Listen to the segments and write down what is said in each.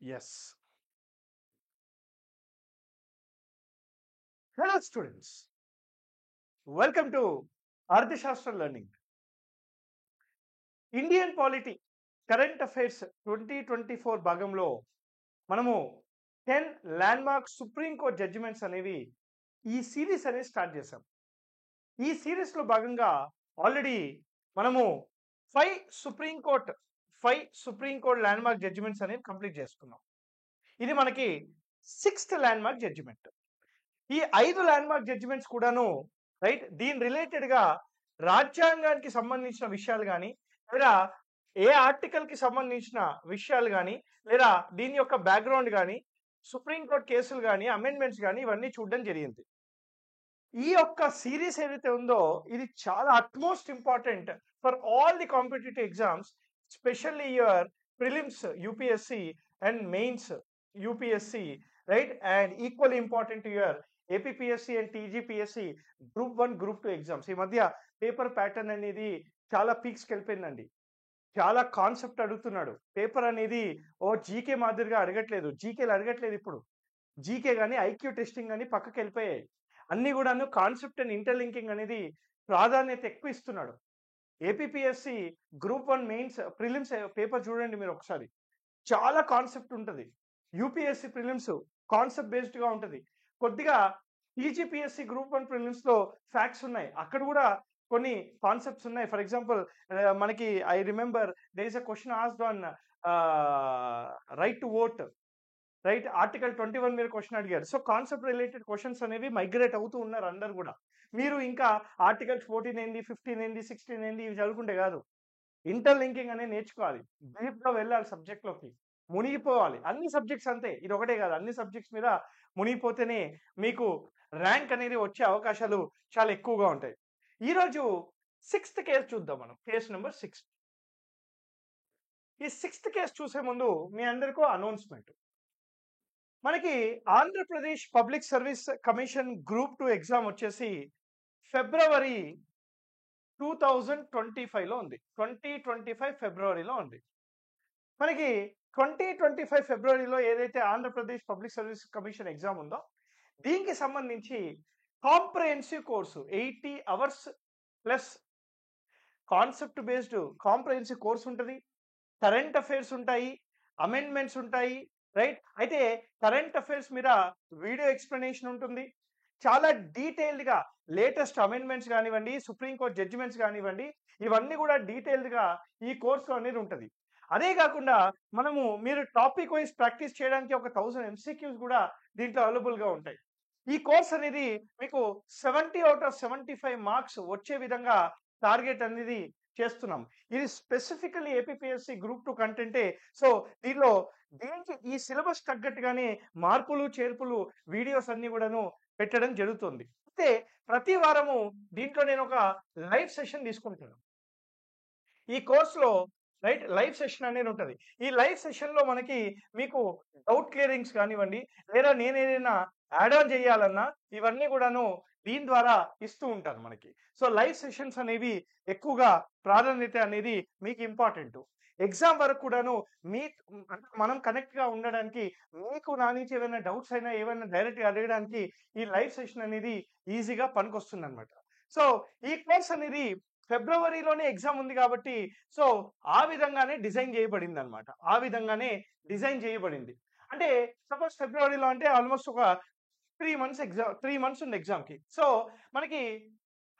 Yes. Hello, students. Welcome to Arthashastra Learning. Indian polity current affairs 2024 భాగంలో మనము 10 land mark supreme court judgements అనేవి ఈ series అనేది start చేసాం. ఈ సిరీస్లో భాగంగా ఆల్రెడీ మనము 5 సుప్రీంకోర్టు ల్యాండ్ మార్క్ జడ్జిమెంట్స్ అనేవి కంప్లీట్ చేసుకున్నాం. ఇది మనకి 6th ల్యాండ్ మార్క్ జడ్జిమెంట్. ఈ 5 ల్యాండ్ మార్క్ జడ్జిమెంట్స్ కూడాను రైట్ దీని రిలేటెడ్గా రాజ్యాంగానికి సంబంధించిన విషయాలు కానీ లేదా ఏ ఆర్టికల్కి సంబంధించిన విషయాలు కానీ లేదా దీని యొక్క బ్యాక్గ్రౌండ్ కానీ సుప్రీంకోర్టు కేసులు కానీ అమెండ్మెంట్స్ కానీ ఇవన్నీ చూడడం జరిగింది. ఈ యొక్క సిరీస్ ఏదైతే ఉందో ఇది చాలా utmost important for all the competitive exams, specially your prelims UPSC and mains UPSC, right, and equally important to your APPSC and TGPSC group 1 group 2 exams. ఈ మధ్య పేపర్ ప్యాటర్న్ అనేది చాలా పీక్స్కి వెళ్ళిపోయిందండి. చాలా కాన్సెప్ట్ అడుగుతున్నాడు. పేపర్ అనేది జీకే మాదిరిగా అడగట్లేదు, జీకేలు అడగట్లేదు. ఇప్పుడు జీకే కానీ ఐక్యూ టెస్టింగ్ కానీ పక్కకి వెళ్ళిపోయాయి. అన్నీ కూడాను కాన్సెప్ట్ అండ్ ఇంటర్లింకింగ్ అనేది ప్రాధాన్యత ఎక్కువ ఇస్తున్నాడు. APPSC group 1 mains prelims paper చూడండి మీరు ఒకసారి, చాలా కాన్సెప్ట్ ఉంటుంది. యూపీఎస్సి ప్రిలిమ్స్ కాన్సెప్ట్ బేస్డ్గా ఉంటుంది. కొద్దిగా టీజీపీఎస్సి గ్రూప్ 1 ప్రిలిమ్స్లో ఫ్యాక్ట్స్ ఉన్నాయి, అక్కడ కూడా కొన్ని కాన్సెప్ట్స్ ఉన్నాయి. ఫర్ ఎగ్జాంపుల్ మనకి I remember there is a question asked on right to vote, right, article 21 మీద క్వశ్చన్ అడిగారు. సో కాన్సెప్ట్ రిలేటెడ్ క్వశ్చన్స్ అనేవి మైగ్రేట్ అవుతూ ఉన్నారు అందరు కూడా. మీరు ఇంకా ఆర్టికల్స్ 14 ఏంది, 15 ఏంది, 16 ఏంది ఇవి చదువుకుంటే కాదు, ఇంటర్లింకింగ్ అనేది నేర్చుకోవాలి. డీప్గా వెళ్ళాలి, సబ్జెక్ట్లోకి మునిగిపోవాలి. అన్ని సబ్జెక్ట్స్ అంతే, ఇది ఒకటే కాదు, అన్ని సబ్జెక్ట్స్ మీద మునిగిపోతేనే మీకు ర్యాంక్ అనేది వచ్చే అవకాశాలు చాలా ఎక్కువగా ఉంటాయి. ఈరోజు 6th కేసు చూద్దాం మనం, కేసు నెంబర్ 6. ఈ 6th కేసు చూసే ముందు మీ అందరికీ అనౌన్స్మెంట్. మనకి Andhra Pradesh public service commission group 2 exam వచ్చేసి ఫిబ్రవరి 2025లో ఉంది. 2025 ఫిబ్రవరిలో ఉంది. మనకి 2025 ఫిబ్రవరిలో ఏదైతే Andhra Pradesh public service commission exam ఉందో దీనికి సంబంధించి comprehensive course 80 hours plus concept based comprehensive course ఉంటుంది. కరెంట్ అఫైర్స్ ఉంటాయి, అమెండ్మెంట్స్ ఉంటాయి, రైట్. అయితే కరెంట్ అఫైర్స్ మీద వీడియో ఎక్స్ప్లెనేషన్ ఉంటుంది. చాలా డీటెయిల్డ్గా లేటెస్ట్ అమెండ్మెంట్స్ కానివ్వండి, సుప్రీంకోర్టు జడ్జిమెంట్స్ కానివ్వండి, ఇవన్నీ కూడా డీటెయిల్డ్గా ఈ కోర్సులో అనేది ఉంటుంది. అదే కాకుండా మీరు టాపిక్ వైజ్ ప్రాక్టీస్ చేయడానికి ఒక 1000 MCQs కూడా దీంట్లో అవైలబుల్గా ఉంటాయి. ఈ కోర్స్ అనేది మీకు 70 out of 75 మార్క్స్ వచ్చే విధంగా టార్గెట్ అనేది చేస్తున్నాం. ఇది స్పెసిఫికల్లీ ఏపీపీఎస్సి గ్రూప్ 2 కంటెంటే. సో దీనికి ఈ సిలబస్ తగ్గట్టుగానే మార్పులు చేర్పులు వీడియోస్ అన్ని కూడాను పెట్టడం జరుగుతుంది. అయితే ప్రతి వారము దీంట్లో నేను ఒక లైవ్ సెషన్ తీసుకుంటాను. ఈ కోర్సులో రైట్ లైవ్ సెషన్ అనేది ఉంటుంది. ఈ లైవ్ సెషన్లో మీకు డౌట్ క్లియరింగ్స్ కానివ్వండి, లేదా నేను ఏదైనా యాడ్ ఆన్ చేయాలన్నా ఇవన్నీ కూడాను దీని ద్వారా ఇస్తూ ఉంటాను మనకి. సో లైవ్ సెషన్స్ అనేవి ఎక్కువగా ప్రాధాన్యత అనేది మీకు ఇంపార్టెంట్. ఎగ్జామ్ వరకు కూడాను మనం కనెక్ట్గా ఉండడానికి, మీకు నా నుంచి ఏమైనా డౌట్స్ అయినా ఏమైనా డైరెక్ట్గా అడగడానికి ఈ లైవ్ సెషన్ అనేది ఈజీగా పనికొస్తుంది అనమాట. సో ఈ కోర్స్ అనేది ఫిబ్రవరిలోనే ఎగ్జామ్ ఉంది కాబట్టి సో ఆ విధంగానే డిజైన్ చేయబడింది అనమాట. ఆ విధంగానే డిజైన్ చేయబడింది. అంటే సపోజ్ ఫిబ్రవరిలో అంటే ఆల్మోస్ట్ ఒక 3 మంత్స్ ఉంది ఎగ్జామ్కి. సో మనకి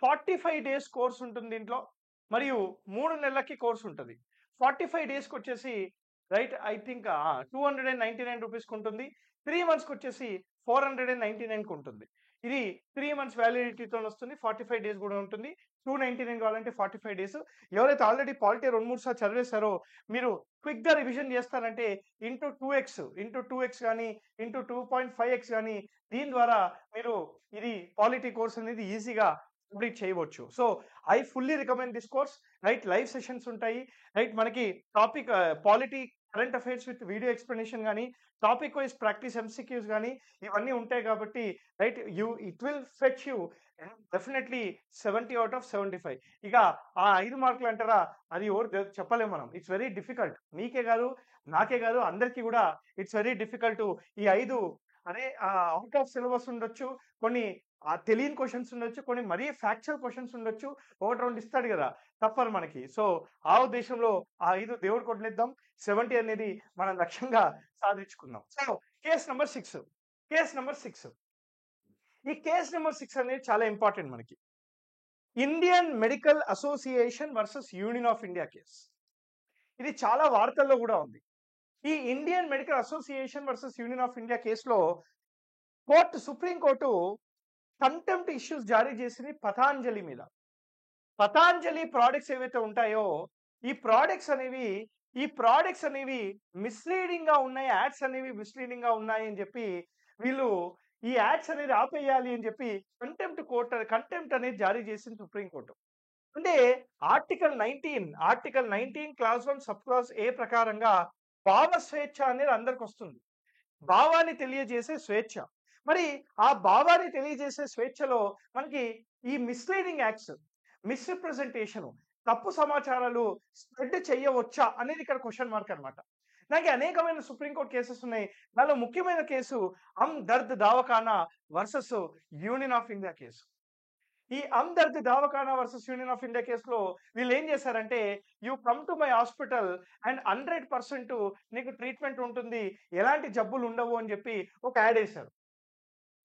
45 days కోర్స్ ఉంటుంది దీంట్లో, మరియు 3 నెలలకి కోర్స్ ఉంటుంది. 45 daysకి వచ్చేసి రైట్ ఐ థింక్ 299 రూపీస్కి ఉంటుంది. 3 monthsకి వచ్చేసి 499కి ఉంటుంది. ఇది 3 months వ్యాలిడిటీతో వస్తుంది. 45 days కూడా ఉంటుంది. 299 కావాలంటే 45 days. ఎవరైతే ఆల్రెడీ పాలిటీ 2-3 సార్లు చదివేశారో మీరు క్విక్గా రివిజన్ చేస్తారంటే ఇంటూ 2x కానీ ఇంటూ 2.5x కానీ దీని ద్వారా మీరు ఇది పాలిటీ కోర్స్ అనేది ఈజీగా కంప్లీట్ చేయవచ్చు. So I fully recommend this course. Right live sessions ఉంటాయి. రైట్ మనకి topic polity current affairs with video explanation గానీ, టాపిక్ వైస్ ప్రాక్టీస్ ఎంసీక్యూస్ గానీ ఇవన్నీ ఉంటాయి కాబట్టి right it will fetch you definitely 70 out of 75. ఇక ఆ 5 మార్కులు అంటారా, అది చెప్పలేము మనం. It's very difficult. మీకే కాదు, నాకే కాదు, అందరికీ కూడా ఇట్స్ వెరీ డిఫికల్ట్. ఈ 5 అదే అవుట్ ఆఫ్ సిలబస్ ఉండొచ్చు, కొన్ని తెలియని క్వశ్చన్స్ ఉండొచ్చు, కొన్ని మరీ ఫ్యాక్చువల్ క్వశ్చన్స్ ఉండొచ్చు. 1-2 ఇస్తాడు కదా, తప్పరు మనకి. సో ఆ ఉద్దేశంలో ఆ 5 దేవుడు కొట్లేద్దాం, 70 అనేది మనం లక్ష్యంగా సాధించుకుందాం. So case number 6. Case number 6. ఈ కేస్ నెంబర్ 6 అనేది చాలా ఇంపార్టెంట్ మనకి. Indian Medical Association versus Union of India case. ఇది చాలా వార్తల్లో కూడా ఉంది. ఈ Indian Medical Association versus Union of India కేసులో సుప్రీం కోర్టు కంటెంప్ట్ ఇష్యూస్ జారీ చేసింది పతాంజలి మీద. పతాంజలి ప్రోడక్ట్స్ ఏవైతే ఉంటాయో ఈ ప్రోడక్ట్స్ అనేవి మిస్లీడింగ్ గా ఉన్నాయి, యాడ్స్ అనేవి మిస్లీడింగ్ గా ఉన్నాయి అని చెప్పి వీళ్ళు ఈ యాడ్స్ అనేది ఆపేయాలి అని చెప్పి కంటెంప్ట్ అనేది జారీ చేసింది సుప్రీంకోర్టు. అంటే article 19 clause 1 sub clause A ప్రకారంగా భావ స్వేచ్ఛ అనేది అందరికి వస్తుంది. భావాన్ని తెలియజేసే స్వేచ్ఛ. మరి ఆ భావాన్ని తెలియజేసే స్వేచ్ఛలో మనకి ఈ మిస్లీడింగ్ యాక్ట్స్, మిస్రిప్రజెంటేషన్, తప్పు సమాచారాలు స్ప్రెడ్ చేయవచ్చా అనేది ఇక్కడ క్వశ్చన్ మార్క్ అనమాట. నాకు అనేకమైన సుప్రీంకోర్టు కేసెస్ ఉన్నాయి. దానిలో ముఖ్యమైన case Dard Dawakhana versus Union of India case. ఈ Dard Dawakhana versus Union of India కేసులో వీళ్ళు ఏం చేశారంటే, you come to my hospital and 100% నీకు ట్రీట్మెంట్ ఉంటుంది, ఎలాంటి జబ్బులు ఉండవు అని చెప్పి ఒక యాడ్ వేశారు.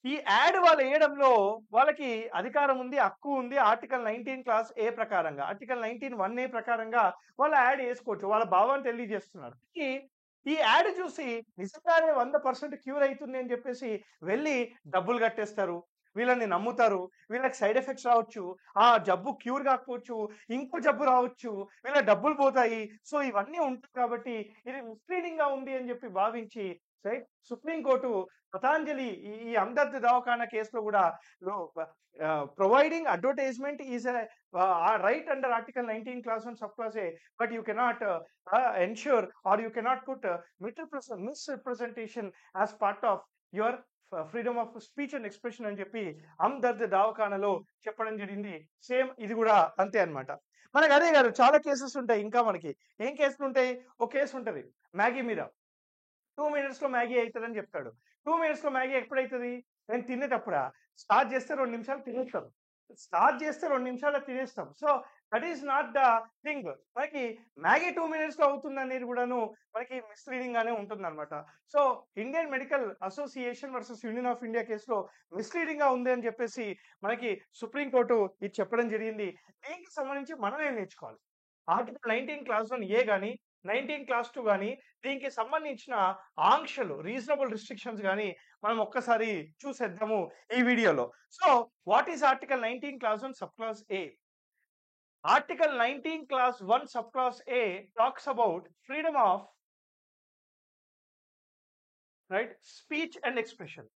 ఈ యాడ్ వాళ్ళు వేయడంలో వాళ్ళకి అధికారం ఉంది, హక్కు ఉంది. ఆర్టికల్ 19 క్లాస్ ఏ ప్రకారంగా, ఆర్టికల్ 19(1)A ప్రకారంగా వాళ్ళు యాడ్ వేసుకోవచ్చు. వాళ్ళ భావాన్ని తెలియజేస్తున్నారు. ఈ యాడ్ చూసి నిజంగానే 100% క్యూర్ అవుతుంది అని చెప్పేసి వెళ్ళి డబ్బులు కట్టేస్తారు, వీళ్ళని నమ్ముతారు. వీళ్ళకి సైడ్ ఎఫెక్ట్స్ రావచ్చు, ఆ జబ్బు క్యూర్ కాకపోవచ్చు, ఇంకో జబ్బు రావచ్చు, వీళ్ళ డబ్బులు పోతాయి. సో ఇవన్నీ ఉంటాయి కాబట్టి ఇది మిస్లీడింగ్ గా ఉంది అని చెప్పి భావించి రైట్ సుప్రీంకోర్టు పతాంజలి ఈ దర్ద్ దవాఖానా కేసులో కూడా providing advertisement is right under article 19 clause 1 sub clause A, but you cannot ensure or you cannot put misrepresentation as part of your freedom of speech and expression అని చెప్పి దర్ద్ దవాఖానాలో చెప్పడం జరిగింది. సేమ్ ఇది కూడా అంతే అన్నమాట. మనకి అదే కాదు, చాలా కేసెస్ ఉంటాయి. ఇంకా మనకి ఏం కేసులు ఉంటాయి? ఒక కేసు ఉంటుంది మ్యాగీ మీద. 2 minutes లో మ్యాగీ అవుతుందని చెప్తాడు. 2 minutes లో మ్యాగీ ఎప్పుడైతుంది? నేను తినేటప్పుడా? స్టార్ట్ చేస్తే 2 నిమిషాలు తినేస్తాం. So that is not the thing. మనకి మ్యాగీ 2 minutes లో అవుతుంది అనేది కూడాను మనకి మిస్లీడింగ్ గానే ఉంటుంది అనమాట. So Indian Medical Association versus Union of India కేసులో మిస్లీడింగ్ గా ఉంది అని చెప్పేసి మనకి సుప్రీంకోర్టు ఇది చెప్పడం జరిగింది. దీనికి సంబంధించి మనం ఏం నేర్చుకోవాలి? ఆర్టికల్ 19 క్లాస్ 1A కానీ 19 క్లాస్ 2 కానీ దీనికి సంబంధించిన ఆంక్షలు, రీజనబుల్ రిస్ట్రిక్షన్స్ కానీ మనం ఒక్కసారి చూసేద్దాము ఈ వీడియోలో. So what is article 19 clause 1 sub clause A? Article 19 clause 1 sub clause A talks about freedom of right speech and expression.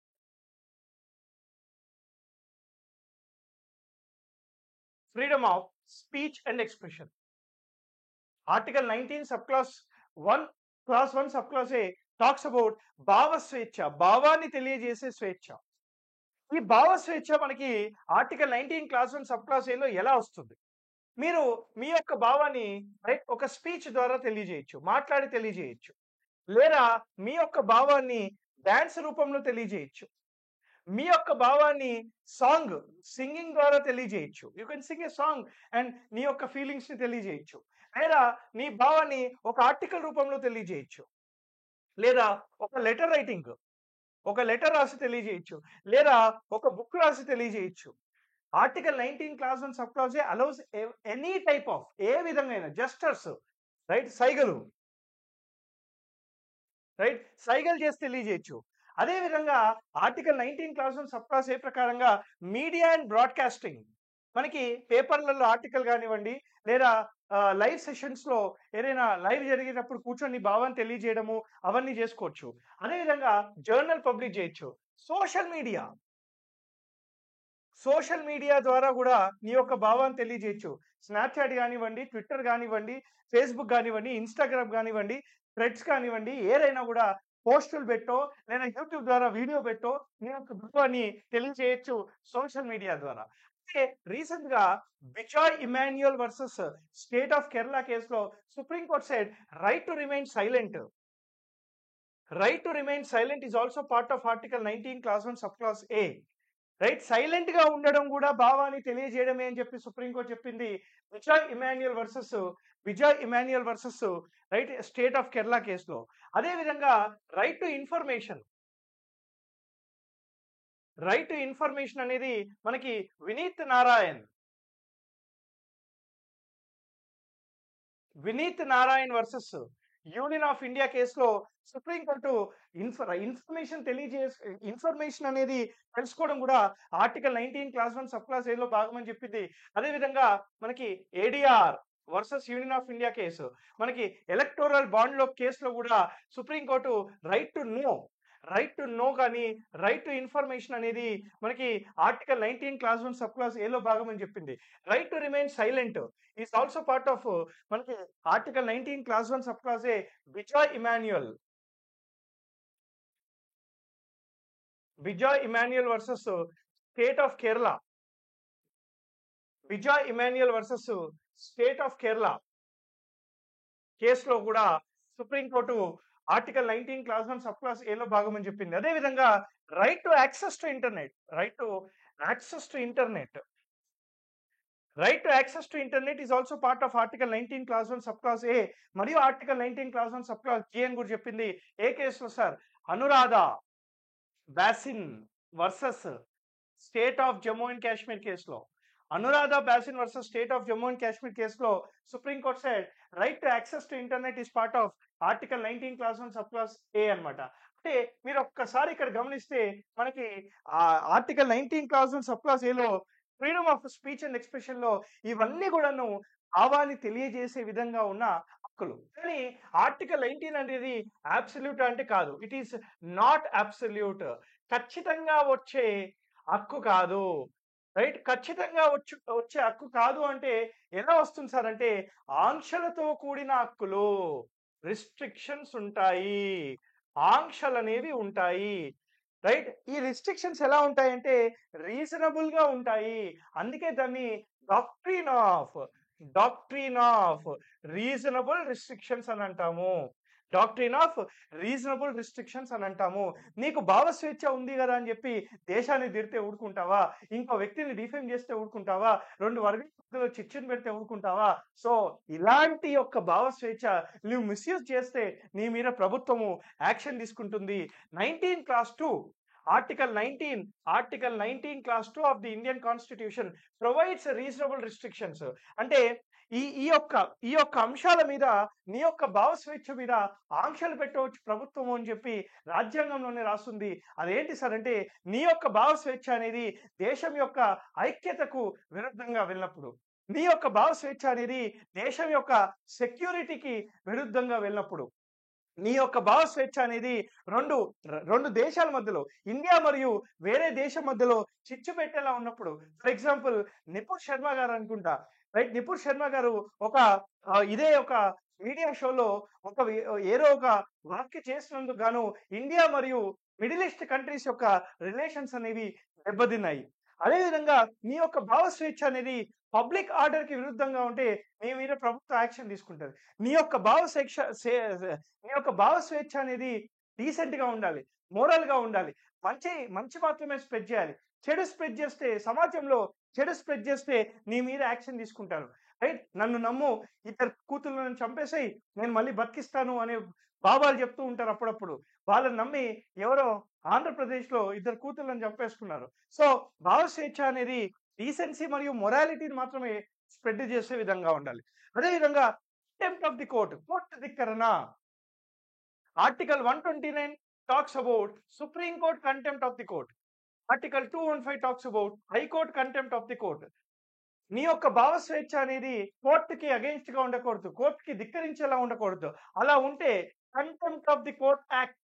Freedom of speech and expression. Article 19 sub class 1 sub clause A talks about భావ స్వేచ్ఛ, భావాన్ని తెలియజేసే స్వేచ్ఛ. ఈ భావ స్వేచ్ఛ మనకి article 19 clause 1 sub clause ఏలో ఎలా వస్తుంది? మీరు మీ యొక్క భావాన్ని రైట్ ఒక స్పీచ్ ద్వారా తెలియజేయచ్చు, మాట్లాడి తెలియజేయచ్చు, లేదా మీ యొక్క భావాన్ని డాన్స్ రూపంలో తెలియజేయచ్చు, మీ యొక్క భావాన్ని సింగింగ్ ద్వారా తెలియజేయచ్చు. You can sing a song and నీ యొక్క ఫీలింగ్స్ ని తెలియజేయచ్చు, లేదా నీ భావాన్ని ఒక ఆర్టికల్ రూపంలో తెలియజేయచ్చు, లేదా ఒక లెటర్ రాసి తెలియజేయచ్చు, లేదా ఒక బుక్ రాసి తెలియజేయచ్చు. Article 19 clause 1 sub clause A allows any type of, ఏ విధంగా జస్టర్స్ రైట్ సైగలు చేసి తెలియజేయచ్చు. అదే విధంగా article 19 clause 1 sub clause A ప్రకారంగా మీడియా అండ్ బ్రాడ్కాస్టింగ్, మనకి పేపర్లలో ఆర్టికల్ కానివ్వండి, లేదా లైవ్ సెషన్స్ లో ఏదైనా లైవ్ జరిగేటప్పుడు కూర్చొని భావాన్ని తెలియజేయడము అవన్నీ చేసుకోవచ్చు. అదేవిధంగా జర్నల్ పబ్లిష్ చేయొచ్చు. సోషల్ మీడియా ద్వారా కూడా నీ యొక్క భావాన్ని తెలియజేయచ్చు. స్నాప్చాట్ కానివ్వండి, ట్విట్టర్ కానివ్వండి, ఫేస్బుక్ కానివ్వండి, ఇన్స్టాగ్రామ్ కానివ్వండి, థ్రెడ్స్ కానివ్వండి, ఏదైనా కూడా పోస్టులు పెట్టో లేదా యూట్యూబ్ ద్వారా వీడియో పెట్టో మీ యొక్క భావాన్ని తెలియజేయొచ్చు సోషల్ మీడియా ద్వారా. అంటే రీసెంట్ గా Bijoe Emmanuel versus state of Kerala కేసులో Supreme Court said right to remain silent. Right to remain silent is also part of article 19 clause 1 sub clause A. Right, silent గా ఉండడం కూడా భావాన్ని తెలియజేయడమే అని చెప్పి సుప్రీంకోర్టు చెప్పింది Bijoe Emmanuel versus right state of Kerala కేసులో. అదే విధంగా రైట్ టు ఇన్ఫర్మేషన్ అనేది మనకి Vineet Narain versus Union of India కేసులో సుప్రీంకోర్టు ఇన్ఫర్మేషన్ అనేది తెలుసుకోవడం కూడా ఆర్టికల్ 19 క్లాస్ 1 సబ్ క్లాస్ ఏలో భాగం అని చెప్పింది. అదేవిధంగా మనకి ADR versus Union of India case, మనకి ఎలక్టోరల్ బాండ్ లో కేసులో కూడా సుప్రీంకోర్టు రైట్ టు నో కానీ రైట్ టు ఇన్ఫర్మేషన్ అనేది మనకి ఆర్టికల్ 19 క్లాస్ 1 సబ్ క్లాస్ ఏలో భాగం అని చెప్పింది. Right to remain silent is also part of మనకి article 19 clause 1 sub clause A. Bijoe Emmanuel versus state of Kerala, కేసులో కూడా Supreme Court article 19 clause 1 sub clause ఏలో భాగం అని చెప్పింది. అదేవిధంగా right to access to internet is also part of article 19 clause 1 sub clause A మరియు article 19 clause 1 sub clause G అని కూడా చెప్పింది. ఏ కేసులో sir? Anuradha Bhasin versus state of Jammu and Kashmir కేసులో. Supreme Court said right to access to internet is part of article 19 clause 1 sub clause A అన్నమాట. అంటే మీరు ఒక్కసారి ఇక్కడ గమనిస్తే మనకి ఆర్టికల్ 19 క్లాస్ 1 సబ్ క్లాస్ ఏలో freedom of speech and expression లో ఇవన్నీ కూడాను భావాన్ని తెలియజేసే విధంగా ఉన్న హక్కులు. కానీ ఆర్టికల్ 19 అనేది అబ్సల్యూట్ అంటే కాదు. It is not absolute. ఖచ్చితంగా వచ్చే హక్కు కాదు. రైట్, ఖచ్చితంగా వచ్చే హక్కు కాదు అంటే ఎలా వస్తుంది సార్ అంటే ఆంక్షలతో కూడిన హక్కులు, రిస్ట్రిక్షన్స్ ఉంటాయి, ఆంక్షలు అనేవి ఉంటాయి. రైట్, ఈ రిస్ట్రిక్షన్స్ ఎలా ఉంటాయంటే రీజనబుల్ గా ఉంటాయి. అందుకే దాన్ని డాక్ట్రిన్ ఆఫ్ రీజనబుల్ రిస్ట్రిక్షన్స్ అని అంటాము. నీకు భావ స్వేచ్ఛ ఉంది కదా అని చెప్పి దేశాన్ని తిడితే ఊరుకుంటావా? ఇంకో వ్యక్తిని డిఫేమ్ చేస్తే ఊరుకుంటావా? 2 వర్గాల చిచ్చుని పెడితే ఊరుకుంటావా? సో ఇలాంటి యొక్క భావ స్వేచ్ఛ నువ్వు మిస్యూజ్ చేస్తే నీ మీద ప్రభుత్వము యాక్షన్ తీసుకుంటుంది. 19 clause 2 article 19 clause 2 of the Indian constitution provides reasonable restrictions. అంటే ఈ యొక్క అంశాల మీద నీ యొక్క భావ స్వేచ్ఛ మీద ఆంక్షలు పెట్టవచ్చు ప్రభుత్వం అని చెప్పి రాజ్యాంగంలోనే రాస్తుంది. అదేంటి సార్ అంటే నీ యొక్క భావ స్వేచ్ఛ అనేది దేశం యొక్క ఐక్యతకు విరుద్ధంగా వెళ్ళినప్పుడు, నీ యొక్క భావ స్వేచ్ఛ అనేది దేశం యొక్క సెక్యూరిటీకి విరుద్ధంగా వెళ్ళినప్పుడు, నీ యొక్క భావ స్వేచ్ఛ అనేది రెండు దేశాల మధ్యలో, ఇండియా మరియు వేరే దేశం మధ్యలో చిచ్చు పెట్టేలా ఉన్నప్పుడు. ఫర్ ఎగ్జాంపుల్ నిపుణ్ శర్మ గారు అనుకుంటా, రైట్, నిపుణ్ శర్మ గారు ఒక మీడియా షోలో ఏదో ఒక వ్యాఖ్య చేసినందుకు గాను ఇండియా మరియు మిడిల్ ఈస్ట్ కంట్రీస్ యొక్క రిలేషన్స్ అనేవి దెబ్బతిన్నాయి. అదేవిధంగా నీ యొక్క భావ స్వేచ్ఛ అనేది పబ్లిక్ ఆర్డర్ కి విరుద్ధంగా ఉంటే నీ మీద ప్రభుత్వం యాక్షన్ తీసుకుంటుంది. నీ యొక్క భావ స్వేచ్ఛ అనేది డీసెంట్ గా ఉండాలి, మోరల్ గా ఉండాలి, మంచి మాత్రమే స్ప్రెడ్ చేయాలి. చెడు స్ప్రెడ్ చేస్తే, సమాజంలో చెడు స్ప్రెడ్ చేస్తే నీ మీద యాక్షన్ తీసుకుంటారు. రైట్, నన్ను నమ్ము, 2 కూతుళ్ళను చంపేసాయి, నేను మళ్ళీ బతికిస్తాను అనే బాబాలు చెప్తూ ఉంటారు. అప్పుడప్పుడు వాళ్ళని నమ్మి ఎవరో ఆంధ్రప్రదేశ్ లో 2 కూతుళ్ళని చంపేసుకున్నారు. సో భావ స్వేచ్ఛ అనేది డీసెన్సీ మరియు మొరాలిటీని మాత్రమే స్ప్రెడ్ చేసే విధంగా ఉండాలి. అదేవిధంగా కంటెంప్ట్ ఆఫ్ ది కోర్ట్ ధిక్కరణ. Article 129 talks about Supreme Court contempt of the court. Article 215 talks about High Court contempt of the court. నీ యొక్క భావ స్వేచ్ఛ అనేది కోర్టుకి అగెయిన్స్ట్ గా ఉండకూడదు, కోర్టుకి ధిక్కరించేలా ఉండకూడదు. అలా ఉంటే contempt of the court act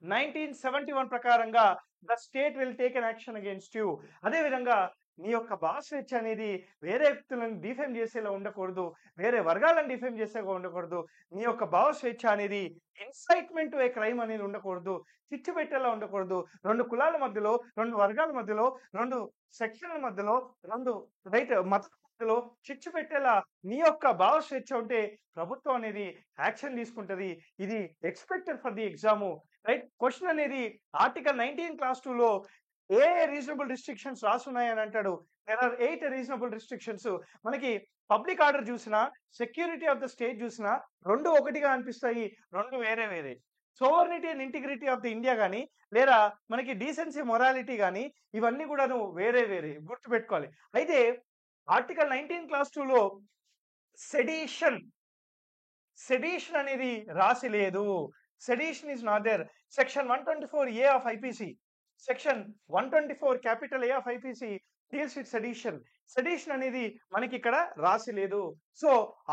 1971 ప్రకారంగా the state will take an action against you. అదేవిధంగా నీ యొక్క భావ స్వేచ్ఛ అనేది వేరే వ్యక్తులను డిఫేమ్ చేసేలా ఉండకూడదు, వేరే వర్గాలను డిఫేమ్ చేసేలా ఉండకూడదు. నీ యొక్క భావ స్వేచ్ఛ అనేది ఇన్సైట్మెంట్ ఏ క్రైమ్ అనేది ఉండకూడదు, చిచ్చు పెట్టేలా ఉండకూడదు. 2 కులాల మధ్యలో, 2 వర్గాల మధ్యలో, 2 సెక్షన్ల మధ్యలో, 2 మత మధ్యలో చిచ్చు పెట్టేలా నీ యొక్క భావ స్వేచ్ఛ ఉంటే ప్రభుత్వం అనేది యాక్షన్ తీసుకుంటది. ఇది expected for the exam. Right. Question అనేది ఆర్టికల్ 19 క్లాస్ 2 లో ఏ రీజనబుల్ రిస్ట్రిక్షన్స్ రాసున్నాయని అంటాడు. There are 8 reasonable restrictions. మనకి పబ్లిక్ ఆర్డర్ చూసినా, సెక్యూరిటీ ఆఫ్ ద స్టేట్ చూసినా 2 ఒకటిగా అనిపిస్తాయి, 2 వేరే వేరే. Sovereignty and integrity of the India గాని, లేదా మనకి డీసెన్సీ మొరాలిటీ గాని, ఇవన్నీ కూడాను వేరే వేరే గుర్తుపెట్టుకోవాలి. అయితే ఆర్టికల్ 19 క్లాస్ 2 లో సెడిషన్ అనేది రాసి లేదు. Sedition is not there. Section 124A of IPC, section 124 capital A of IPC deals with sedition. Sedition అనేది మనకి ఇక్కడ రాసి లేదు. So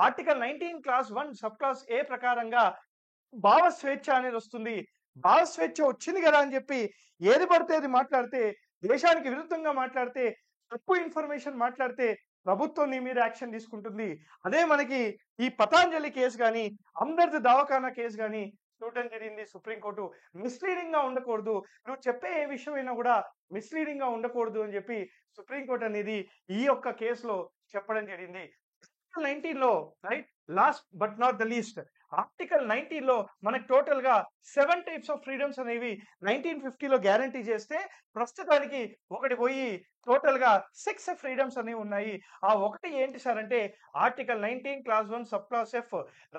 article 19 clause 1 sub clause A ప్రకారంగా భావ స్వేచ్ఛ అనేది వస్తుంది. భావ స్వేచ్ఛ వచ్చింది కదా అని చెప్పి ఏది పడితే అది మాట్లాడితే, దేశానికి విరుద్ధంగా మాట్లాడితే, తప్పు ఇన్ఫర్మేషన్ మాట్లాడితే ప్రభుత్వం నీ మీద యాక్షన్ తీసుకుంటుంది. అదే మనకి ఈ పతాంజలి కేసు కానీ, అమ్దర్ద్ దవాఖానా కేసు కానీ చూడటం జరిగింది. సుప్రీంకోర్టు మిస్లీడింగ్ గా ఉండకూడదు, నువ్వు చెప్పే ఏ విషయం అయినా కూడా మిస్లీడింగ్ గా ఉండకూడదు అని చెప్పి సుప్రీంకోర్టు అనేది ఈ యొక్క కేసులో చెప్పడం జరిగింది. 19 లో right, last but not the least, article 19 లో మనకి టోటల్ గా 7 టైప్స్ ఆఫ్ ఫ్రీడమ్స్ అనేవి 1950 లో గ్యారంటీ చేస్తే, ప్రస్తుతానికి ఒకటి పోయి టోటల్ గా 6 ఫ్రీడమ్స్ అనేవి ఉన్నాయి. ఆ ఒకటి ఏంటి సార్ అంటే article 19 clause 1 sub class F,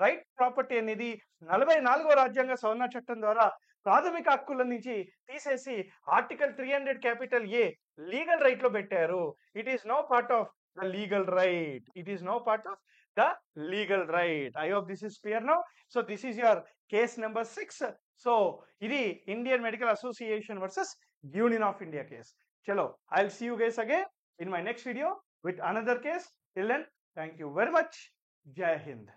right property అనేది 44వ రాజ్యాంగ సవరణ చట్టం ద్వారా ప్రాథమిక హక్కుల నుంచి తీసేసి article 300 capital A legal right లో పెట్టారు. It is no part of the legal right. It is now part of the legal right. I hope this is clear now. So this is your case number 6. So ఇది Indian Medical Association versus Union of India case. Chalo, I'll see you guys again in my next video with another case. Till then, thank you very much. Jai Hind.